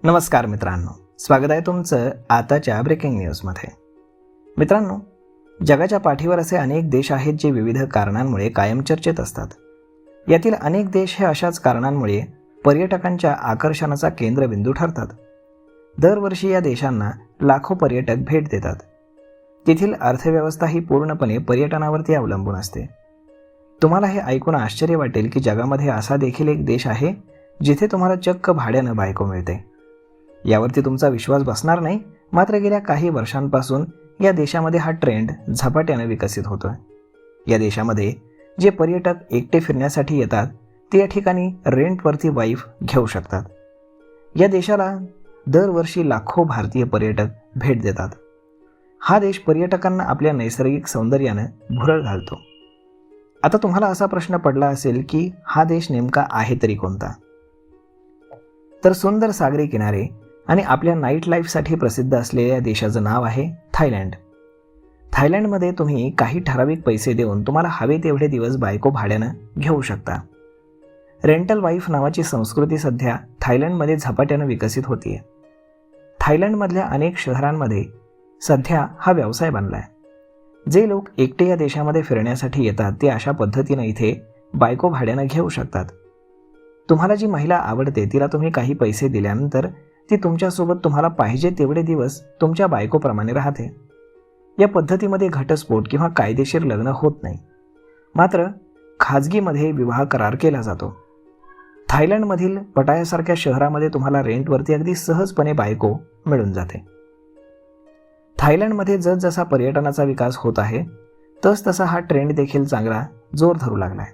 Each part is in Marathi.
नमस्कार मित्रांनो, स्वागत आहे तुमचं आताच्या ब्रेकिंग न्यूजमध्ये. मित्रांनो, जगाच्या पाठीवर असे अनेक देश आहेत जे विविध कारणांमुळे कायम चर्चेत असतात. यातील अनेक देश हे अशाच कारणांमुळे पर्यटकांच्या आकर्षणाचा केंद्रबिंदू ठरतात. दरवर्षी या देशांना लाखो पर्यटक भेट देतात. तेथील अर्थव्यवस्था ही पूर्णपणे पर्यटनावरती अवलंबून असते. तुम्हाला हे ऐकून आश्चर्य वाटेल की जगामध्ये असा देखील एक देश आहे जिथे तुम्हाला चक्क भाड्यानं बायको मिळते. यावरती तुमचा विश्वास बसणार नाही, मात्र गेल्या काही वर्षांपासून या देशामध्ये हा ट्रेंड झपाट्याने विकसित होतोय. या देशामध्ये जे पर्यटक एकटे फिरण्यासाठी येतात ते या ठिकाणी रेंटवरती वाईफ घेऊ शकतात. या देशाला दरवर्षी लाखो भारतीय पर्यटक भेट देतात. हा देश पर्यटकांना आपल्या नैसर्गिक सौंदर्यानं भुरळ घालतो. आता तुम्हाला असा प्रश्न पडला असेल की हा देश नेमका आहे तरी कोणता? तर सुंदर सागरी किनारे आणि आपल्या नाईट लाईफसाठी प्रसिद्ध असलेल्या देशाचं नाव आहे थायलंड. थायलंडमध्ये तुम्ही काही ठराविक पैसे देऊन तुम्हाला हवे तेवढे दिवस बायको भाड्यानं घेऊ शकता. रेंटल वाईफ नावाची संस्कृती सध्या थायलंडमध्ये झपाट्यानं विकसित होतीये. थायलंडमधल्या अनेक शहरांमध्ये सध्या हा व्यवसाय बनलाय. जे लोक एकटे या देशामध्ये फिरण्यासाठी येतात ते अशा पद्धतीनं इथे बायको भाड्यानं घेऊ शकतात. तुम्हाला जी महिला आवडते तिला तुम्ही काही पैसे दिल्यानंतर ती तुमच्यासोबत तुम्हाला पाहिजे तेवढे दिवस तुमच्या बायकोप्रमाणे राहते. या पद्धतीमध्ये घटस्फोट किंवा कायदेशीर लग्न होत नाही, मात्र खाजगीमध्ये विवाह करार केला जातो. थायलंडमधील पटायासारख्या शहरामध्ये तुम्हाला रेंटवरती अगदी सहजपणे बायको मिळून जाते. थायलंडमध्ये जसजसा पर्यटनाचा विकास होत आहे तसतसा हा ट्रेंड देखील चांगला जोर धरू लागलाय.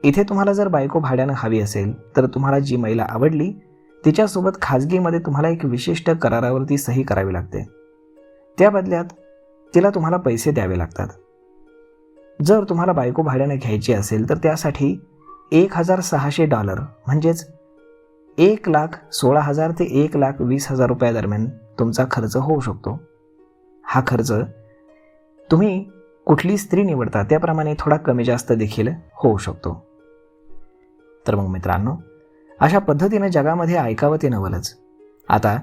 इथे तुम्हाला जर बायको भाड्यानं हवी असेल तर तुम्हाला जी महिला आवडली तिच्यासोबत खाजगीमध्ये तुम्हाला एक विशिष्ट करारावरती सही करावी लागते. त्या बदल्यात तिला तुम्हाला पैसे द्यावे लागतात. जर तुम्हाला बायको भाड्यानं घ्यायची असेल तर त्यासाठी $1,600 म्हणजेच 1,16,000 ते 1,20,000 रुपयादरम्यान तुमचा खर्च होऊ शकतो. हा खर्च तुम्ही कुठली स्त्री निवडता त्याप्रमाणे थोडा कमी जास्त देखील होऊ शकतो. तर मग मित्रांनो, अशा पद्धतीनं जगामध्ये ऐकावं ते नवलच. आता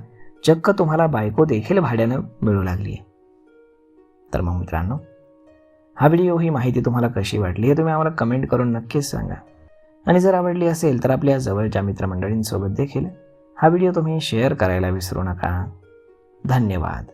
चक्क तुम्हाला बायको देखील भाड्यानं मिळू लागली आहे. तर मग मित्रांनो, हा व्हिडिओ ही माहिती तुम्हाला कशी वाटली हे तुम्ही आम्हाला कमेंट करून नक्कीच सांगा. आणि जर आवडली असेल तर आपल्या जवळच्या मित्रमंडळींसोबत देखील हा व्हिडिओ तुम्ही शेअर करायला विसरू नका. धन्यवाद.